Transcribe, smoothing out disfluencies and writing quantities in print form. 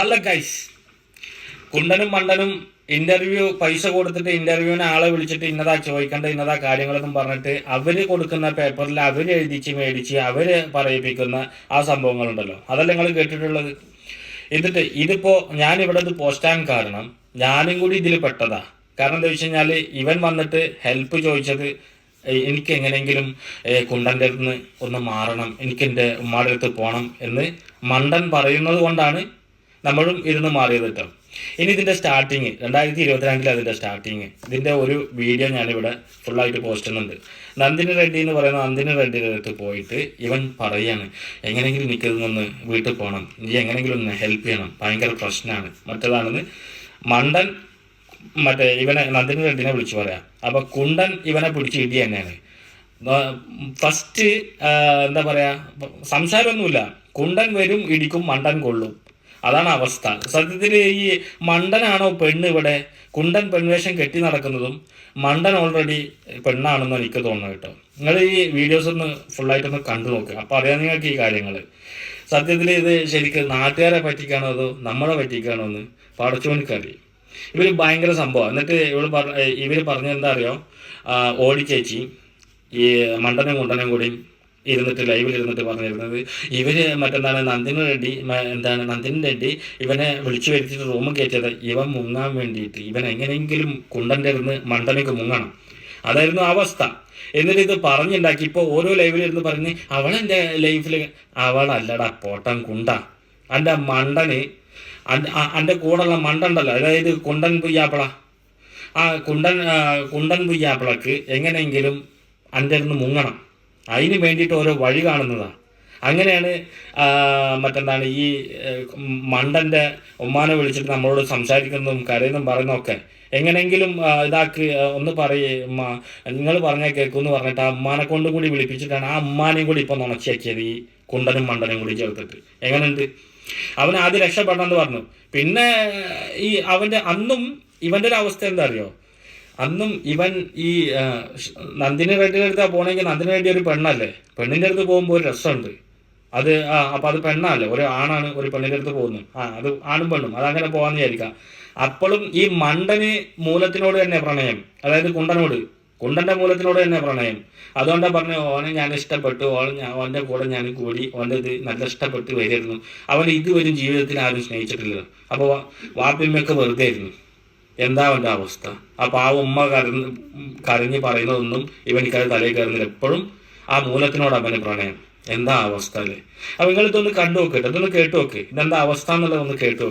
Hello guys, കുണ്ടനും മണ്ടനും interview പൈസ കൊടുത്തിട്ട് ഇന്റർവ്യൂവിന് ആളെ വിളിച്ചിട്ട് ഇന്നതാ ചോദിക്കേണ്ട ഇന്നതാ കാര്യങ്ങളെന്നും പറഞ്ഞിട്ട് അവര് കൊടുക്കുന്ന പേപ്പറിൽ അവര് എഴുതിച്ച് മേടിച്ച് അവര് പറയിപ്പിക്കുന്ന ആ സംഭവങ്ങളുണ്ടല്ലോ, അതല്ല നിങ്ങൾ കേട്ടിട്ടുള്ളത്. എന്നിട്ട് ഇതിപ്പോ ഞാൻ ഇവിടെ ഇത് പോസ്റ്റാൻ കാരണം ഞാനും കൂടി ഇതിൽ പെട്ടതാ. കാരണം എന്താ വെച്ച് കഴിഞ്ഞാൽ ഇവൻ വന്നിട്ട് ഹെൽപ്പ് ചോദിച്ചത് എനിക്ക് എങ്ങനെയെങ്കിലും കുണ്ടൻ്റെ അടുത്ത് നിന്ന് ഒന്ന് മാറണം, എനിക്ക് എൻ്റെ ഉമ്മാടെ അടുത്ത് പോകണം എന്ന് മണ്ടൻ പറയുന്നത് കൊണ്ടാണ് നമ്മളും ഇരുന്ന് മാറിയത് കേട്ടോ. ഇനി ഇതിൻ്റെ സ്റ്റാർട്ടിങ് 2022 അതിൻ്റെ സ്റ്റാർട്ടിങ് ഇതിൻ്റെ ഒരു വീഡിയോ ഞാനിവിടെ ഫുള്ളായിട്ട് പോസ്റ്റ് ചെയ്യുന്നുണ്ട്. നന്ദിനി റെഡ്ഡി എന്ന് പറയുന്ന നന്ദിനി റെഡ്ഡിയുടെ അടുത്ത് പോയിട്ട് ഇവൻ പറയാണ്, എങ്ങനെയെങ്കിലും എനിക്കിതൊന്ന് വീട്ടിൽ പോകണം, നീ എങ്ങനെയെങ്കിലും ഒന്ന് ഹെൽപ്പ് ചെയ്യണം, ഭയങ്കര പ്രശ്നമാണ് മറ്റേതാണെന്ന് മണ്ടൻ ഇവനെ നന്ദിനി റെഡ്ഡിനെ വിളിച്ച് പറയാം. അപ്പോൾ കുണ്ടൻ ഇവനെ പിടിച്ച് ഇടി തന്നെയാണ്. ഫസ്റ്റ് എന്താ പറയുക, സംസാരമൊന്നുമില്ല. കുണ്ടൻ വരും, ഇടിക്കും, മണ്ടൻ കൊള്ളും. അതാണ് അവസ്ഥ. സത്യത്തിൽ ഈ മണ്ടനാണോ പെണ്ണ് ഇവിടെ? കുണ്ടൻ പെൺവേഷം കെട്ടി നടക്കുന്നതും മണ്ടൻ ഓൾറെഡി പെണ്ണാണെന്ന് എനിക്ക് തോന്നുന്നു കേട്ടോ. നിങ്ങൾ ഈ വീഡിയോസ് ഒന്ന് ഫുള്ളായിട്ടൊന്ന് കണ്ടു നോക്കുക, അപ്പോൾ അറിയാം നിങ്ങൾക്ക് ഈ കാര്യങ്ങൾ. സത്യത്തിൽ ഇത് ശരിക്കും നാട്ടുകാരെ പറ്റിക്കാണോ അതോ നമ്മളെ പറ്റിക്കാണോ എന്ന് പടച്ചോനിക്കറിയും. ഇവർ ഭയങ്കര സംഭവം. എന്നിട്ട് ഇവർ പറഞ്ഞെന്താ അറിയോ, ഓടി ചേച്ചി ഈ മണ്ടനും കുണ്ടനും കൂടി ഇരുന്നിട്ട് ലൈവിൽ ഇരുന്നിട്ട് പറഞ്ഞിരുന്നത് ഇവര് നന്ദിനി റെഡ്ഡി ഇവനെ വിളിച്ചു വരുത്തിയിട്ട് റൂമിൽ കയറ്റിയത് ഇവൻ മുങ്ങാൻ വേണ്ടിയിട്ട്, ഇവൻ എങ്ങനെയെങ്കിലും കുണ്ടൻ്റെ ഇരുന്ന് മണ്ടനേക്ക് മുങ്ങണം. അതായിരുന്നു അവസ്ഥ. എന്നിട്ട് ഇത് പറഞ്ഞുണ്ടാക്കി ഇപ്പോൾ ഓരോ ലൈവിലിരുന്ന് പറഞ്ഞ് അവളെൻ്റെ ലൈഫിൽ അവളല്ലടാ പോട്ടൻ കുണ്ട, എൻ്റെ മണ്ടന് എൻ്റെ കൂടെയുള്ള മണ്ടണ്ടല്ലോ, അതായത് കുണ്ടൻ പുയ്യാപ്പിള, ആ കുണ്ടൻ പുയ്യാപ്പിളക്ക് എങ്ങനെയെങ്കിലും എൻ്റെ അടുത്ത് മുങ്ങണം, അതിന് വേണ്ടിയിട്ട് ഓരോ വഴി കാണുന്നതാണ്. അങ്ങനെയാണ് ഈ മണ്ടൻ്റെ ഉമ്മാനെ വിളിച്ചിട്ട് നമ്മളോട് സംസാരിക്കുന്നതും കരയുന്നതും പറയുന്നതൊക്കെ. എങ്ങനെയെങ്കിലും ഇതാക്കി ഒന്ന് ഉമ്മ നിങ്ങൾ പറഞ്ഞാൽ കേൾക്കുമെന്ന് പറഞ്ഞിട്ട് ആ ഉമ്മാനെ കൊണ്ടും കൂടി വിളിപ്പിച്ചിട്ടാണ് ആ ഉമ്മാനെയും കൂടി ഇപ്പോൾ നുണച്ചിയാക്കിയത്, ഈ കുണ്ടനും മണ്ടനും കൂടി ചേർത്തിട്ട്. എങ്ങനെയുണ്ട്? അവൻ ആദ്യം രക്ഷപ്പെടണമെന്ന് പറഞ്ഞു. പിന്നെ ഈ അന്നും ഇവൻ്റെ ഒരു അവസ്ഥ എന്താ അറിയോ, അന്നും ഇവൻ ഈ നന്ദിനി റെഡ്ഡിയുടെ അടുത്താണ് പോകണമെങ്കിൽ നന്ദിനി റെഡ്ഡി ഒരു പെണ്ണല്ലേ, പെണ്ണിൻ്റെ അടുത്ത് പോകുമ്പോൾ ഒരു രസമുണ്ട്. അത് അപ്പം അത് പെണ്ണല്ലേ, ഒരു ആണാണ് ഒരു പെണ്ണിൻ്റെ അടുത്ത് പോകുന്നത്, അത് ആണും പെണ്ണും അതങ്ങനെ പോകാമെന്ന് വിചാരിക്കാം. അപ്പോഴും ഈ മണ്ടന് മൂലത്തിനോട് തന്നെ പ്രണയം, അതായത് കുണ്ടൻ്റെ മൂലത്തിനോട് തന്നെ പ്രണയം. അതുകൊണ്ടാണ് പറഞ്ഞു ഓനെ ഞാൻ ഇഷ്ടപ്പെട്ടു, ഓൻ്റെ കൂടെ ഞാൻ കൂടി, ഓൻ്റെ ഇത് നല്ല ഇഷ്ടപ്പെട്ട് വരികയായിരുന്നു. അവൻ ഇതുവരും ജീവിതത്തിൽ ആരും സ്നേഹിച്ചിട്ടില്ല. അപ്പോൾ വാപ്പിമ്മയൊക്കെ വെറുതെ ആയിരുന്നു. എന്താ അവൻ്റെ അവസ്ഥ? അപ്പോൾ ആ ഉമ്മ കരഞ്ഞ് പറയുന്നതൊന്നും ഇവനിക്കത് തലയിൽ കയറുന്നില്ല. എപ്പോഴും ആ മൂലത്തിനോട് അവന് പ്രണയം. എന്താ അവസ്ഥ അല്ലേ? അപ്പോൾ നിങ്ങളിതൊന്ന് കണ്ടു നോക്കട്ടെ, ഇതൊന്ന് കേട്ടു നോക്ക്, ഇതെന്താ അവസ്ഥ എന്നുള്ളതൊന്ന് കേട്ടു നോക്ക്.